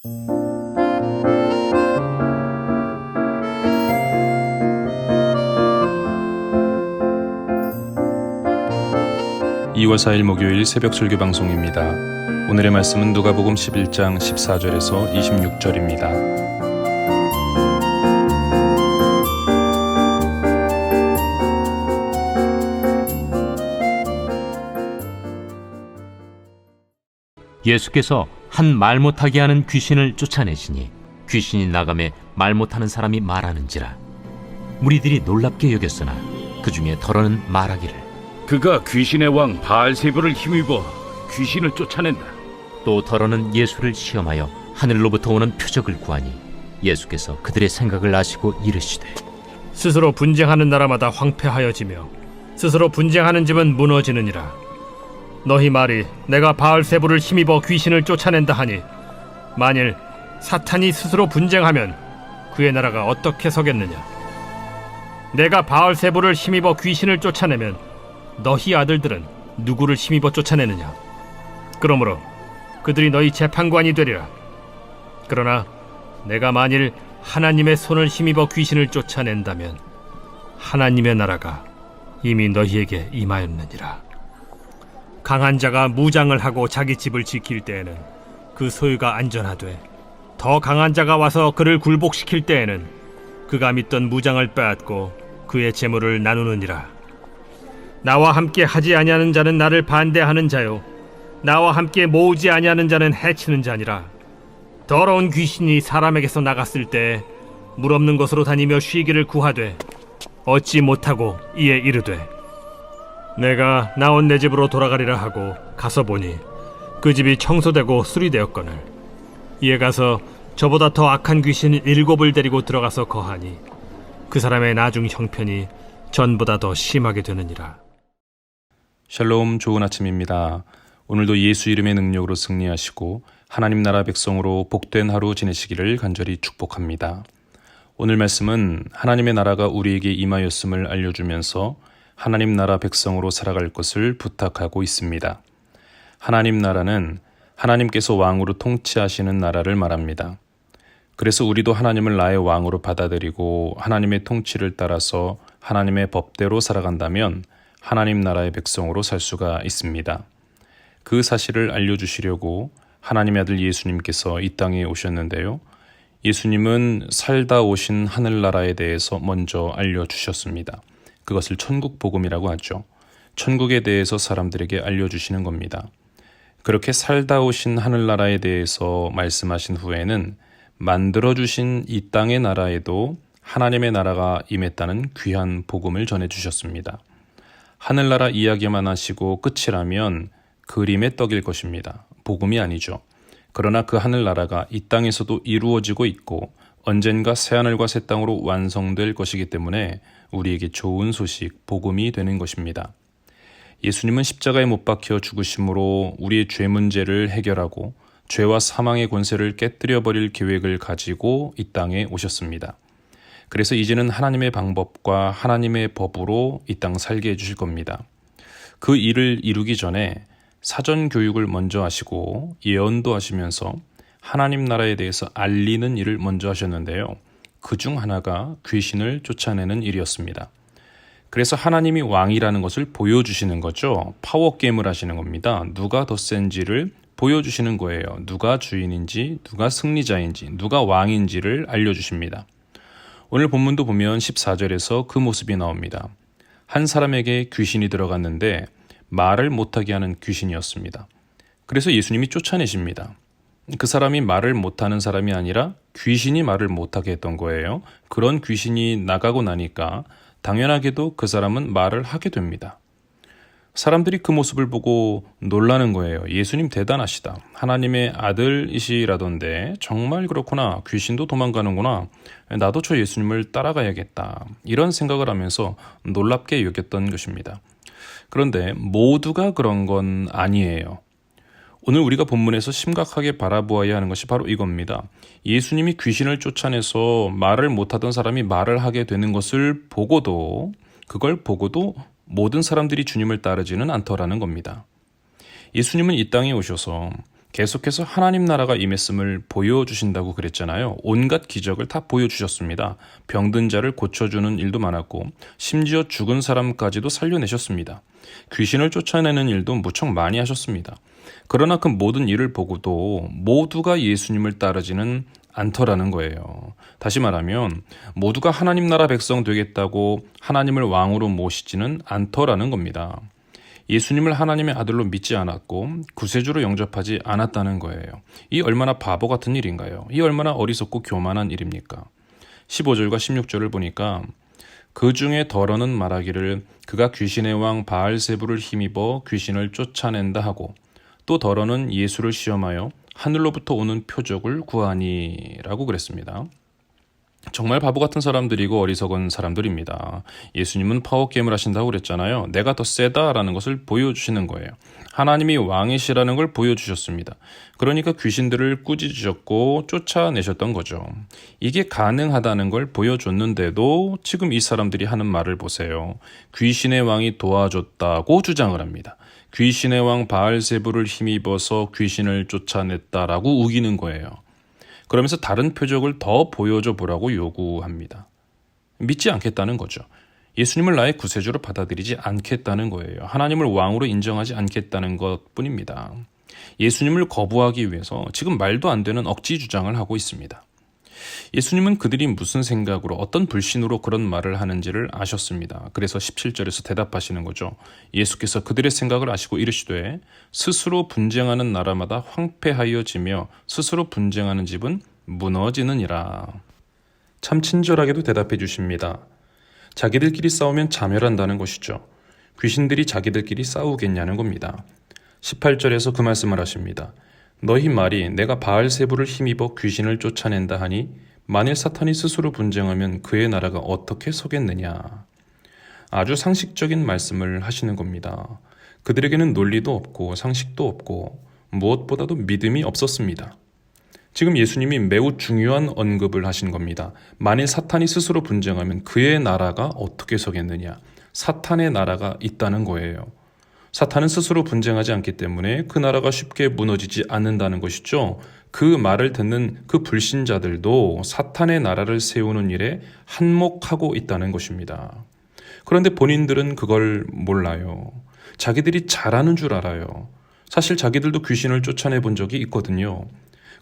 (2월 4일) 목요일 새벽 설교 방송입니다. 오늘의 말씀은 누가복음 11장 14절에서 26절입니다. 예수께서 한 말 못하게 하는 귀신을 쫓아내시니 귀신이 나가매 말 못하는 사람이 말하는지라. 무리들이 놀랍게 여겼으나 그 중에 더러는 말하기를, 그가 귀신의 왕 바알세불을 힘입어 귀신을 쫓아낸다. 또 더러는 예수를 시험하여 하늘로부터 오는 표적을 구하니 예수께서 그들의 생각을 아시고 이르시되, 스스로 분쟁하는 나라마다 황폐하여지며 스스로 분쟁하는 집은 무너지느니라. 너희 말이 내가 바알세불을 힘입어 귀신을 쫓아낸다 하니, 만일 사탄이 스스로 분쟁하면 그의 나라가 어떻게 서겠느냐? 내가 바알세불을 힘입어 귀신을 쫓아내면 너희 아들들은 누구를 힘입어 쫓아내느냐? 그러므로 그들이 너희 재판관이 되리라. 그러나 내가 만일 하나님의 손을 힘입어 귀신을 쫓아낸다면 하나님의 나라가 이미 너희에게 임하였느니라. 강한 자가 무장을 하고 자기 집을 지킬 때에는 그 소유가 안전하되, 더 강한 자가 와서 그를 굴복시킬 때에는 그가 믿던 무장을 빼앗고 그의 재물을 나누느니라. 나와 함께 하지 아니하는 자는 나를 반대하는 자요, 나와 함께 모으지 아니하는 자는 해치는 자니라. 더러운 귀신이 사람에게서 나갔을 때 물 없는 곳으로 다니며 쉬기를 구하되 얻지 못하고 이에 이르되, 내가 나온 내 집으로 돌아가리라 하고 가서 보니 그 집이 청소되고 수리되었거늘, 이에 가서 저보다 더 악한 귀신 7을 데리고 들어가서 거하니 그 사람의 나중 형편이 전보다 더 심하게 되느니라. 샬롬, 좋은 아침입니다. 오늘도 예수 이름의 능력으로 승리하시고 하나님 나라 백성으로 복된 하루 지내시기를 간절히 축복합니다. 오늘 말씀은 하나님의 나라가 우리에게 임하였음을 알려주면서 하나님 나라 백성으로 살아갈 것을 부탁하고 있습니다. 하나님 나라는 하나님께서 왕으로 통치하시는 나라를 말합니다. 그래서 우리도 하나님을 나의 왕으로 받아들이고 하나님의 통치를 따라서 하나님의 법대로 살아간다면 하나님 나라의 백성으로 살 수가 있습니다. 그 사실을 알려주시려고 하나님의 아들 예수님께서 이 땅에 오셨는데요. 예수님은 살다 오신 하늘나라에 대해서 먼저 알려주셨습니다. 그것을 천국 복음이라고 하죠. 천국에 대해서 사람들에게 알려주시는 겁니다. 그렇게 살다 오신 하늘나라에 대해서 말씀하신 후에는 만들어주신 이 땅의 나라에도 하나님의 나라가 임했다는 귀한 복음을 전해주셨습니다. 하늘나라 이야기만 하시고 끝이라면 그림의 떡일 것입니다. 복음이 아니죠. 그러나 그 하늘나라가 이 땅에서도 이루어지고 있고 언젠가 새하늘과 새 땅으로 완성될 것이기 때문에 우리에게 좋은 소식, 복음이 되는 것입니다. 예수님은 십자가에 못 박혀 죽으심으로 우리의 죄 문제를 해결하고 죄와 사망의 권세를 깨뜨려버릴 계획을 가지고 이 땅에 오셨습니다. 그래서 이제는 하나님의 방법과 하나님의 법으로 이 땅 살게 해주실 겁니다. 그 일을 이루기 전에 사전 교육을 먼저 하시고 예언도 하시면서 하나님 나라에 대해서 알리는 일을 먼저 하셨는데요. 그중 하나가 귀신을 쫓아내는 일이었습니다. 그래서 하나님이 왕이라는 것을 보여주시는 거죠. 파워게임을 하시는 겁니다. 누가 더 센지를 보여주시는 거예요. 누가 주인인지, 누가 승리자인지, 누가 왕인지를 알려주십니다. 오늘 본문도 보면 14절에서 그 모습이 나옵니다. 한 사람에게 귀신이 들어갔는데 말을 못하게 하는 귀신이었습니다. 그래서 예수님이 쫓아내십니다. 그 사람이 말을 못하는 사람이 아니라 귀신이 말을 못하게 했던 거예요. 그런 귀신이 나가고 나니까 당연하게도 그 사람은 말을 하게 됩니다. 사람들이 그 모습을 보고 놀라는 거예요. 예수님 대단하시다. 하나님의 아들이시라던데 정말 그렇구나. 귀신도 도망가는구나. 나도 저 예수님을 따라가야겠다. 이런 생각을 하면서 놀랍게 여겼던 것입니다. 그런데 모두가 그런 건 아니에요. 오늘 우리가 본문에서 심각하게 바라보아야 하는 것이 바로 이겁니다. 예수님이 귀신을 쫓아내서 말을 못하던 사람이 말을 하게 되는 것을 보고도, 그걸 보고도 모든 사람들이 주님을 따르지는 않더라는 겁니다. 예수님은 이 땅에 오셔서 계속해서 하나님 나라가 임했음을 보여주신다고 그랬잖아요. 온갖 기적을 다 보여주셨습니다. 병든 자를 고쳐주는 일도 많았고 심지어 죽은 사람까지도 살려내셨습니다. 귀신을 쫓아내는 일도 무척 많이 하셨습니다. 그러나 그 모든 일을 보고도 모두가 예수님을 따르지는 않더라는 거예요. 다시 말하면 모두가 하나님 나라 백성 되겠다고 하나님을 왕으로 모시지는 않더라는 겁니다. 예수님을 하나님의 아들로 믿지 않았고 구세주로 영접하지 않았다는 거예요. 이 얼마나 바보 같은 일인가요? 이 얼마나 어리석고 교만한 일입니까? 15절과 16절을 보니까 그 중에 더러는 말하기를 그가 귀신의 왕 바알세부를 힘입어 귀신을 쫓아낸다 하고 또 더러는 예수를 시험하여 하늘로부터 오는 표적을 구하니 라고 그랬습니다. 정말 바보 같은 사람들이고 어리석은 사람들입니다. 예수님은 파워게임을 하신다고 그랬잖아요. 내가 더 세다라는 것을 보여주시는 거예요. 하나님이 왕이시라는 걸 보여주셨습니다. 그러니까 귀신들을 꾸짖으셨고 쫓아내셨던 거죠. 이게 가능하다는 걸 보여줬는데도 지금 이 사람들이 하는 말을 보세요. 귀신의 왕이 도와줬다고 주장을 합니다. 귀신의 왕 바알세부를 힘입어서 귀신을 쫓아냈다라고 우기는 거예요. 그러면서 다른 표적을 더 보여줘 보라고 요구합니다. 믿지 않겠다는 거죠. 예수님을 나의 구세주로 받아들이지 않겠다는 거예요. 하나님을 왕으로 인정하지 않겠다는 것뿐입니다. 예수님을 거부하기 위해서 지금 말도 안 되는 억지 주장을 하고 있습니다. 예수님은 그들이 무슨 생각으로 어떤 불신으로 그런 말을 하는지를 아셨습니다. 그래서 17절에서 대답하시는 거죠. 예수께서 그들의 생각을 아시고 이르시되 스스로 분쟁하는 나라마다 황폐하여지며 스스로 분쟁하는 집은 무너지느니라. 참 친절하게도 대답해 주십니다. 자기들끼리 싸우면 자멸한다는 것이죠. 귀신들이 자기들끼리 싸우겠냐는 겁니다. 18절에서 그 말씀을 하십니다. 너희 말이 내가 바알세부를 힘입어 귀신을 쫓아낸다 하니 만일 사탄이 스스로 분쟁하면 그의 나라가 어떻게 서겠느냐. 아주 상식적인 말씀을 하시는 겁니다. 그들에게는 논리도 없고 상식도 없고 무엇보다도 믿음이 없었습니다. 지금 예수님이 매우 중요한 언급을 하신 겁니다. 만일 사탄이 스스로 분쟁하면 그의 나라가 어떻게 서겠느냐. 사탄의 나라가 있다는 거예요. 사탄은 스스로 분쟁하지 않기 때문에 그 나라가 쉽게 무너지지 않는다는 것이죠. 그 말을 듣는 그 불신자들도 사탄의 나라를 세우는 일에 한몫하고 있다는 것입니다. 그런데 본인들은 그걸 몰라요. 자기들이 잘하는 줄 알아요. 사실 자기들도 귀신을 쫓아내 본 적이 있거든요.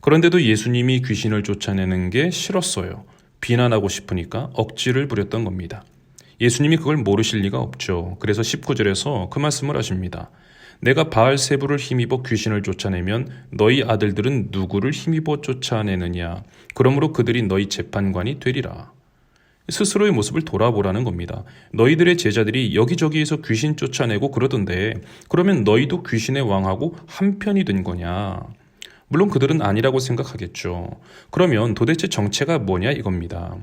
그런데도 예수님이 귀신을 쫓아내는 게 싫었어요. 비난하고 싶으니까 억지를 부렸던 겁니다. 예수님이 그걸 모르실 리가 없죠. 그래서 19절에서 그 말씀을 하십니다. 내가 바알세부를 힘입어 귀신을 쫓아내면 너희 아들들은 누구를 힘입어 쫓아내느냐. 그러므로 그들이 너희 재판관이 되리라. 스스로의 모습을 돌아보라는 겁니다. 너희들의 제자들이 여기저기에서 귀신 쫓아내고 그러던데 그러면 너희도 귀신의 왕하고 한편이 된 거냐. 물론 그들은 아니라고 생각하겠죠. 그러면 도대체 정체가 뭐냐 이겁니다.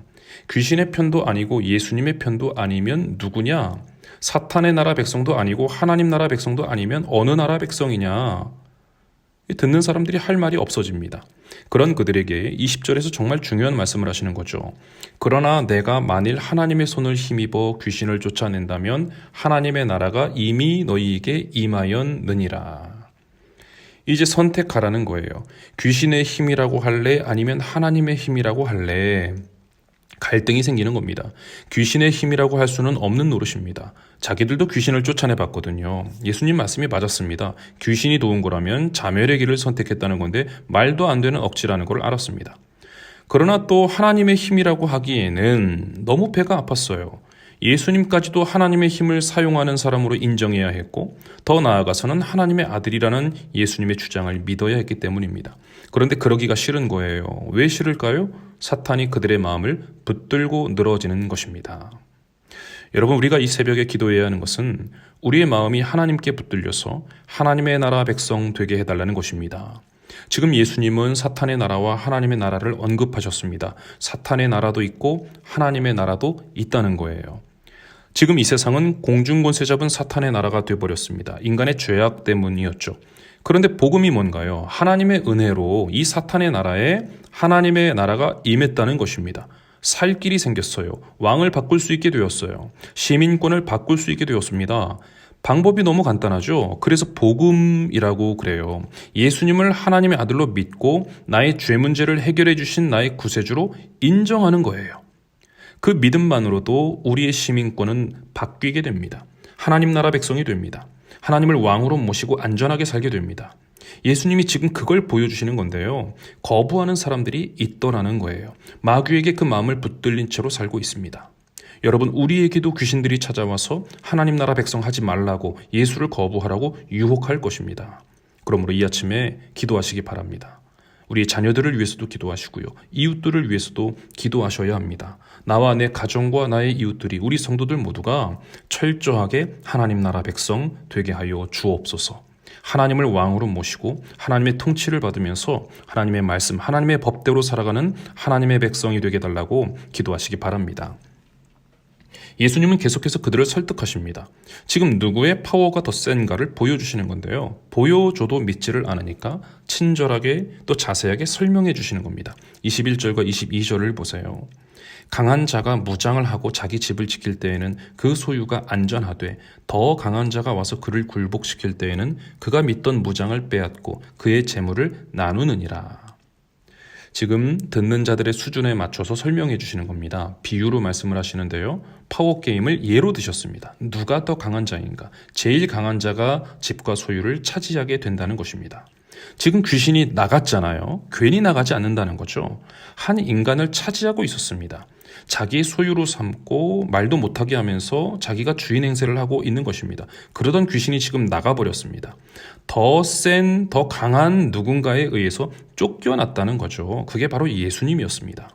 귀신의 편도 아니고 예수님의 편도 아니면 누구냐? 사탄의 나라 백성도 아니고 하나님 나라 백성도 아니면 어느 나라 백성이냐? 듣는 사람들이 할 말이 없어집니다. 그런 그들에게 20절에서 정말 중요한 말씀을 하시는 거죠. 그러나 내가 만일 하나님의 손을 힘입어 귀신을 쫓아낸다면 하나님의 나라가 이미 너희에게 임하였느니라. 이제 선택하라는 거예요. 귀신의 힘이라고 할래? 아니면 하나님의 힘이라고 할래? 갈등이 생기는 겁니다. 귀신의 힘이라고 할 수는 없는 노릇입니다. 자기들도 귀신을 쫓아내봤거든요. 예수님 말씀이 맞았습니다. 귀신이 도운 거라면 자멸의 길을 선택했다는 건데 말도 안 되는 억지라는 걸 알았습니다. 그러나 또 하나님의 힘이라고 하기에는 너무 배가 아팠어요. 예수님까지도 하나님의 힘을 사용하는 사람으로 인정해야 했고 더 나아가서는 하나님의 아들이라는 예수님의 주장을 믿어야 했기 때문입니다. 그런데 그러기가 싫은 거예요. 왜 싫을까요? 사탄이 그들의 마음을 붙들고 늘어지는 것입니다. 여러분, 우리가 이 새벽에 기도해야 하는 것은 우리의 마음이 하나님께 붙들려서 하나님의 나라 백성 되게 해달라는 것입니다. 지금 예수님은 사탄의 나라와 하나님의 나라를 언급하셨습니다. 사탄의 나라도 있고 하나님의 나라도 있다는 거예요. 지금 이 세상은 공중권세 잡은 사탄의 나라가 되어버렸습니다. 인간의 죄악 때문이었죠. 그런데 복음이 뭔가요? 하나님의 은혜로 이 사탄의 나라에 하나님의 나라가 임했다는 것입니다. 살 길이 생겼어요. 왕을 바꿀 수 있게 되었어요. 시민권을 바꿀 수 있게 되었습니다. 방법이 너무 간단하죠. 그래서 복음이라고 그래요. 예수님을 하나님의 아들로 믿고 나의 죄 문제를 해결해 주신 나의 구세주로 인정하는 거예요. 그 믿음만으로도 우리의 시민권은 바뀌게 됩니다. 하나님 나라 백성이 됩니다. 하나님을 왕으로 모시고 안전하게 살게 됩니다. 예수님이 지금 그걸 보여주시는 건데요. 거부하는 사람들이 있더라는 거예요. 마귀에게 그 마음을 붙들린 채로 살고 있습니다. 여러분, 우리에게도 귀신들이 찾아와서 하나님 나라 백성 하지 말라고, 예수를 거부하라고 유혹할 것입니다. 그러므로 이 아침에 기도하시기 바랍니다. 우리 자녀들을 위해서도 기도하시고요. 이웃들을 위해서도 기도하셔야 합니다. 나와 내 가정과 나의 이웃들이, 우리 성도들 모두가 철저하게 하나님 나라 백성 되게 하여 주옵소서. 하나님을 왕으로 모시고 하나님의 통치를 받으면서 하나님의 말씀, 하나님의 법대로 살아가는 하나님의 백성이 되게 달라고 기도하시기 바랍니다. 예수님은 계속해서 그들을 설득하십니다. 지금 누구의 파워가 더 센가를 보여주시는 건데요. 보여줘도 믿지를 않으니까 친절하게 또 자세하게 설명해 주시는 겁니다. 21절과 22절을 보세요. 강한 자가 무장을 하고 자기 집을 지킬 때에는 그 소유가 안전하되 더 강한 자가 와서 그를 굴복시킬 때에는 그가 믿던 무장을 빼앗고 그의 재물을 나누느니라. 지금 듣는 자들의 수준에 맞춰서 설명해 주시는 겁니다. 비유로 말씀을 하시는데요. 파워게임을 예로 드셨습니다. 누가 더 강한 자인가? 제일 강한 자가 집과 소유를 차지하게 된다는 것입니다. 지금 귀신이 나갔잖아요. 괜히 나가지 않는다는 거죠. 한 인간을 차지하고 있었습니다. 자기의 소유로 삼고 말도 못하게 하면서 자기가 주인 행세를 하고 있는 것입니다. 그러던 귀신이 지금 나가버렸습니다. 더 센, 더 강한 누군가에 의해서 쫓겨났다는 거죠. 그게 바로 예수님이었습니다.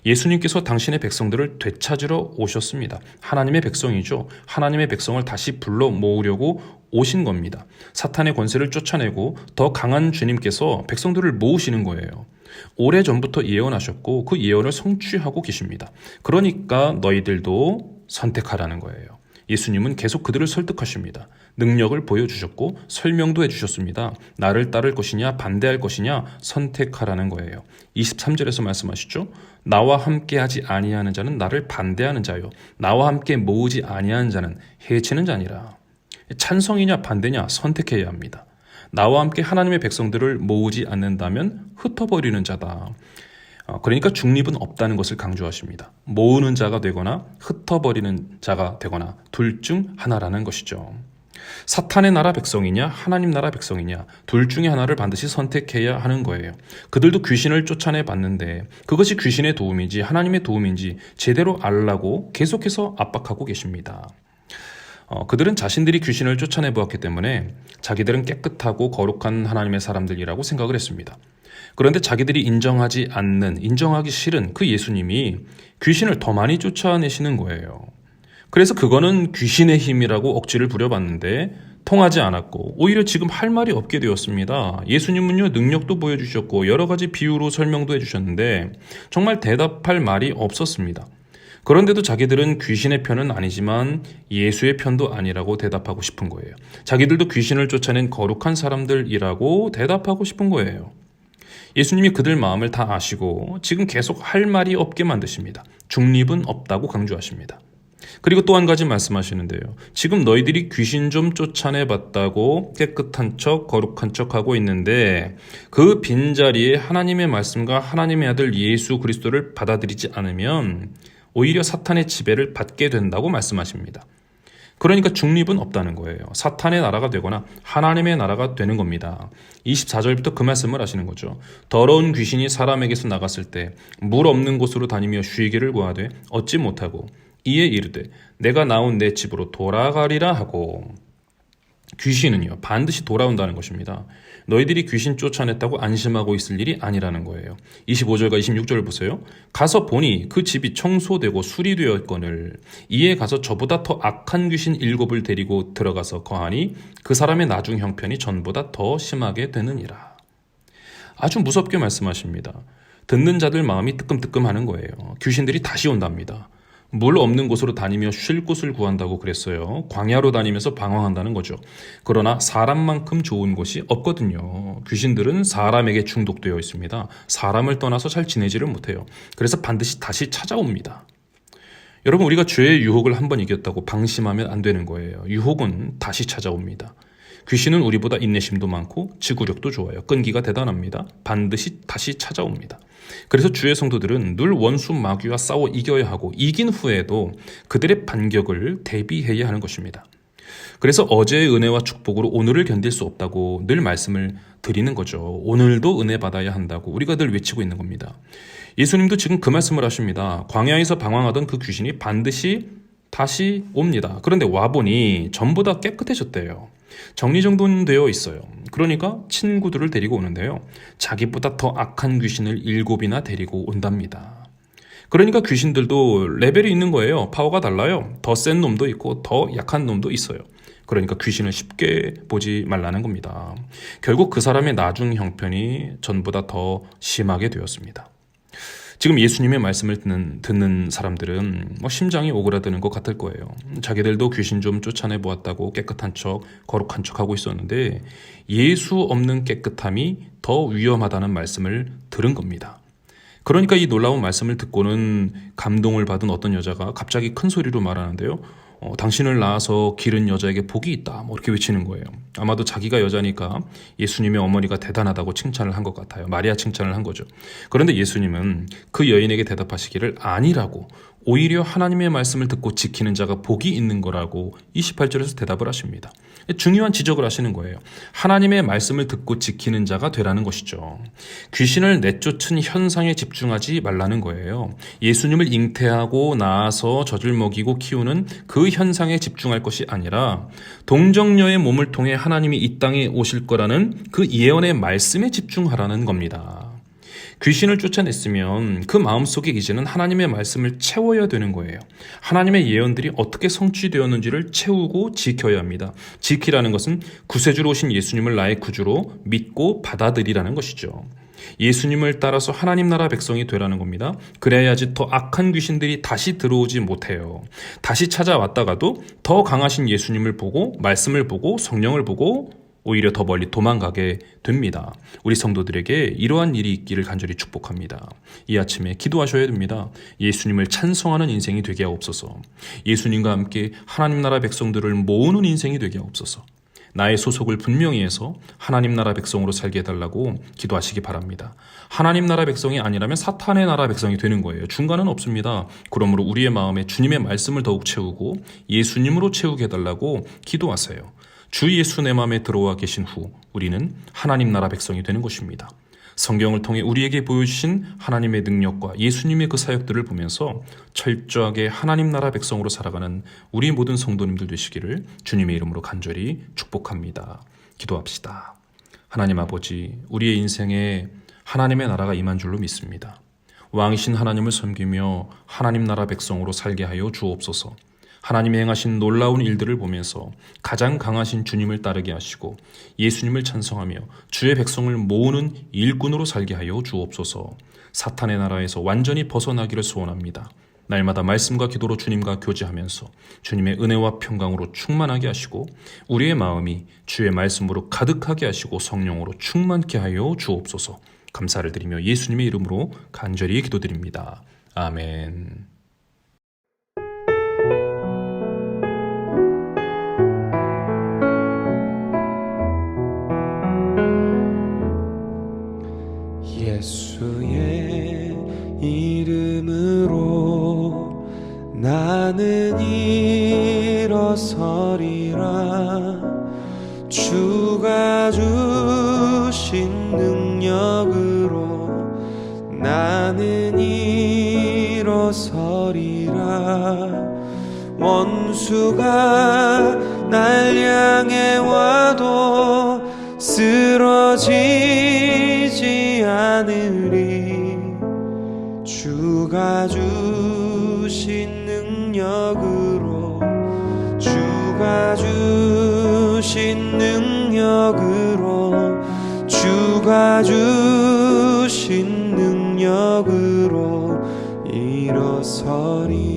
예수님께서 당신의 백성들을 되찾으러 오셨습니다. 하나님의 백성이죠. 하나님의 백성을 다시 불러 모으려고 오신 겁니다. 사탄의 권세를 쫓아내고 더 강한 주님께서 백성들을 모으시는 거예요. 오래전부터 예언하셨고 그 예언을 성취하고 계십니다. 그러니까 너희들도 선택하라는 거예요. 예수님은 계속 그들을 설득하십니다. 능력을 보여주셨고 설명도 해주셨습니다. 나를 따를 것이냐 반대할 것이냐 선택하라는 거예요. 23절에서 말씀하시죠. 나와 함께하지 아니하는 자는 나를 반대하는 자요 나와 함께 모으지 아니하는 자는 해치는 자니라. 찬성이냐 반대냐 선택해야 합니다. 나와 함께 하나님의 백성들을 모으지 않는다면 흩어버리는 자다. 그러니까 중립은 없다는 것을 강조하십니다. 모으는 자가 되거나 흩어버리는 자가 되거나 둘 중 하나라는 것이죠. 사탄의 나라 백성이냐 하나님 나라 백성이냐 둘 중에 하나를 반드시 선택해야 하는 거예요. 그들도 귀신을 쫓아내 봤는데 그것이 귀신의 도움인지 하나님의 도움인지 제대로 알라고 계속해서 압박하고 계십니다. 그들은 자신들이 귀신을 쫓아내 보았기 때문에 자기들은 깨끗하고 거룩한 하나님의 사람들이라고 생각을 했습니다. 그런데 자기들이 인정하기 싫은 그 예수님이 귀신을 더 많이 쫓아내시는 거예요. 그래서 그거는 귀신의 힘이라고 억지를 부려봤는데 통하지 않았고 오히려 지금 할 말이 없게 되었습니다. 예수님은요 능력도 보여주셨고 여러 가지 비유로 설명도 해주셨는데 정말 대답할 말이 없었습니다. 그런데도 자기들은 귀신의 편은 아니지만 예수의 편도 아니라고 대답하고 싶은 거예요. 자기들도 귀신을 쫓아낸 거룩한 사람들이라고 대답하고 싶은 거예요. 예수님이 그들 마음을 다 아시고 지금 계속 할 말이 없게 만드십니다. 중립은 없다고 강조하십니다. 그리고 또 한 가지 말씀하시는데요. 지금 너희들이 귀신 좀 쫓아내봤다고 깨끗한 척 거룩한 척 하고 있는데 그 빈자리에 하나님의 말씀과 하나님의 아들 예수 그리스도를 받아들이지 않으면 오히려 사탄의 지배를 받게 된다고 말씀하십니다. 그러니까 중립은 없다는 거예요. 사탄의 나라가 되거나 하나님의 나라가 되는 겁니다. 24절부터 그 말씀을 하시는 거죠. 더러운 귀신이 사람에게서 나갔을 때 물 없는 곳으로 다니며 쉬기를 구하되 얻지 못하고 이에 이르되 내가 나온 내 집으로 돌아가리라 하고 귀신은요 반드시 돌아온다는 것입니다. 너희들이 귀신 쫓아냈다고 안심하고 있을 일이 아니라는 거예요. 25절과 26절을 보세요. 가서 보니 그 집이 청소되고 수리되었거늘 이에 가서 저보다 더 악한 귀신 7을 데리고 들어가서 거하니 그 사람의 나중 형편이 전보다 더 심하게 되느니라. 아주 무섭게 말씀하십니다. 듣는 자들 마음이 뜨끔뜨끔하는 거예요. 귀신들이 다시 온답니다. 물 없는 곳으로 다니며 쉴 곳을 구한다고 그랬어요. 광야로 다니면서 방황한다는 거죠. 그러나 사람만큼 좋은 곳이 없거든요. 귀신들은 사람에게 중독되어 있습니다. 사람을 떠나서 잘 지내지를 못해요. 그래서 반드시 다시 찾아옵니다. 여러분, 우리가 죄의 유혹을 한번 이겼다고 방심하면 안 되는 거예요. 유혹은 다시 찾아옵니다. 귀신은 우리보다 인내심도 많고 지구력도 좋아요. 끈기가 대단합니다. 반드시 다시 찾아옵니다. 그래서 주의 성도들은 늘 원수 마귀와 싸워 이겨야 하고, 이긴 후에도 그들의 반격을 대비해야 하는 것입니다. 그래서 어제의 은혜와 축복으로 오늘을 견딜 수 없다고 늘 말씀을 드리는 거죠. 오늘도 은혜 받아야 한다고 우리가 늘 외치고 있는 겁니다. 예수님도 지금 그 말씀을 하십니다. 광야에서 방황하던 그 귀신이 반드시 다시 옵니다. 그런데 와보니 전부 다 깨끗해졌대요. 정리정돈되어 있어요. 그러니까 친구들을 데리고 오는데요. 자기보다 더 악한 귀신을 7이나 데리고 온답니다. 그러니까 귀신들도 레벨이 있는 거예요. 파워가 달라요. 더 센 놈도 있고 더 약한 놈도 있어요. 그러니까 귀신을 쉽게 보지 말라는 겁니다. 결국 그 사람의 나중 형편이 전보다 더 심하게 되었습니다. 지금 예수님의 말씀을 듣는 사람들은 심장이 오그라드는 것 같을 거예요. 자기들도 귀신 좀 쫓아내 보았다고 깨끗한 척, 거룩한 척 하고 있었는데 예수 없는 깨끗함이 더 위험하다는 말씀을 들은 겁니다. 그러니까 이 놀라운 말씀을 듣고는 감동을 받은 어떤 여자가 갑자기 큰 소리로 말하는데요. 당신을 낳아서 기른 여자에게 복이 있다, 이렇게 외치는 거예요. 아마도 자기가 여자니까 예수님의 어머니가 대단하다고 칭찬을 한 것 같아요. 마리아 칭찬을 한 거죠. 그런데 예수님은 그 여인에게 대답하시기를 아니라고, 오히려 하나님의 말씀을 듣고 지키는 자가 복이 있는 거라고 28절에서 대답을 하십니다. 중요한 지적을 하시는 거예요. 하나님의 말씀을 듣고 지키는 자가 되라는 것이죠. 귀신을 내쫓은 현상에 집중하지 말라는 거예요. 예수님을 잉태하고 낳아서 젖을 먹이고 키우는 그 현상에 집중할 것이 아니라 동정녀의 몸을 통해 하나님이 이 땅에 오실 거라는 그 예언의 말씀에 집중하라는 겁니다. 귀신을 쫓아냈으면 그 마음속에 이제는 하나님의 말씀을 채워야 되는 거예요. 하나님의 예언들이 어떻게 성취되었는지를 채우고 지켜야 합니다. 지키라는 것은 구세주로 오신 예수님을 나의 구주로 믿고 받아들이라는 것이죠. 예수님을 따라서 하나님 나라 백성이 되라는 겁니다. 그래야지 더 악한 귀신들이 다시 들어오지 못해요. 다시 찾아왔다가도 더 강하신 예수님을 보고, 말씀을 보고, 성령을 보고 오히려 더 멀리 도망가게 됩니다. 우리 성도들에게 이러한 일이 있기를 간절히 축복합니다. 이 아침에 기도하셔야 됩니다. 예수님을 찬송하는 인생이 되게 하옵소서. 예수님과 함께 하나님 나라 백성들을 모으는 인생이 되게 하옵소서. 나의 소속을 분명히 해서 하나님 나라 백성으로 살게 해달라고 기도하시기 바랍니다. 하나님 나라 백성이 아니라면 사탄의 나라 백성이 되는 거예요. 중간은 없습니다. 그러므로 우리의 마음에 주님의 말씀을 더욱 채우고 예수님으로 채우게 해달라고 기도하세요. 주 예수 내 마음에 들어와 계신 후 우리는 하나님 나라 백성이 되는 것입니다. 성경을 통해 우리에게 보여주신 하나님의 능력과 예수님의 그 사역들을 보면서 철저하게 하나님 나라 백성으로 살아가는 우리 모든 성도님들 되시기를 주님의 이름으로 간절히 축복합니다. 기도합시다. 하나님 아버지, 우리의 인생에 하나님의 나라가 임한 줄로 믿습니다. 왕이신 하나님을 섬기며 하나님 나라 백성으로 살게 하여 주옵소서. 하나님이 행하신 놀라운 일들을 보면서 가장 강하신 주님을 따르게 하시고 예수님을 찬송하며 주의 백성을 모으는 일꾼으로 살게 하여 주옵소서. 사탄의 나라에서 완전히 벗어나기를 소원합니다. 날마다 말씀과 기도로 주님과 교제하면서 주님의 은혜와 평강으로 충만하게 하시고 우리의 마음이 주의 말씀으로 가득하게 하시고 성령으로 충만케 하여 주옵소서. 감사를 드리며 예수님의 이름으로 간절히 기도드립니다. 아멘. 예수의 이름으로 나는 일어서리라. 주가 주신 능력으로 나는 일어서리라. 원수가 날 향해 와도 쓰러지지 않으리. 주가 주신 능력으로, 주가 주신 능력으로, 주가 주신 능력으로 일어서리.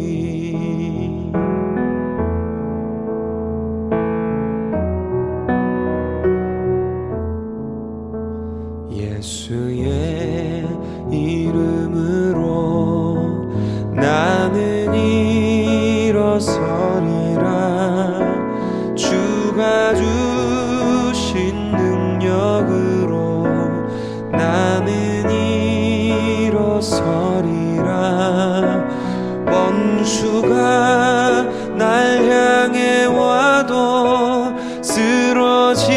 예수의 이름으로 나는 일어서리라. 원수가 날 향해 와도 쓰러지지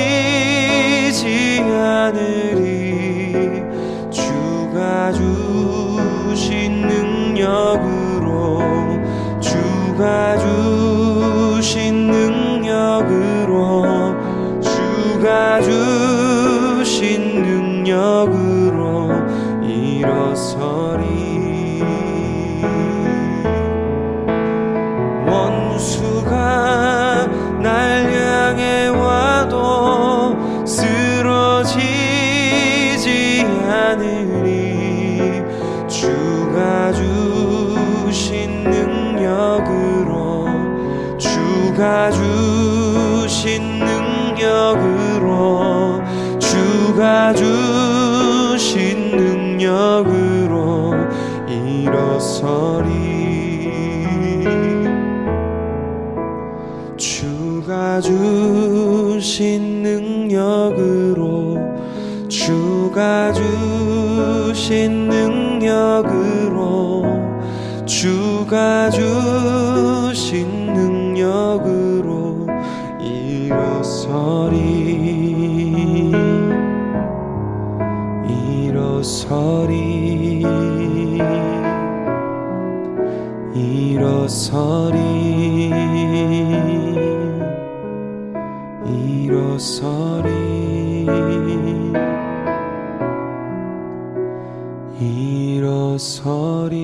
않으리. 주가 주신 능력으로, 주가 주신 능력으로, 주가 주신 능력으로 일어서리. 원수가 날 향해 와도 쓰러지지 않으리. 주가 주신 능력으로, 주가 주신 능력으로, 주가 주신 능력으로 일어서리. 주가 주신 능력으로, 주가 주신 능력으로, 주가 주신 능력으로 일어서리. 일어서리. 일어서리. 일어서리. 일어서리.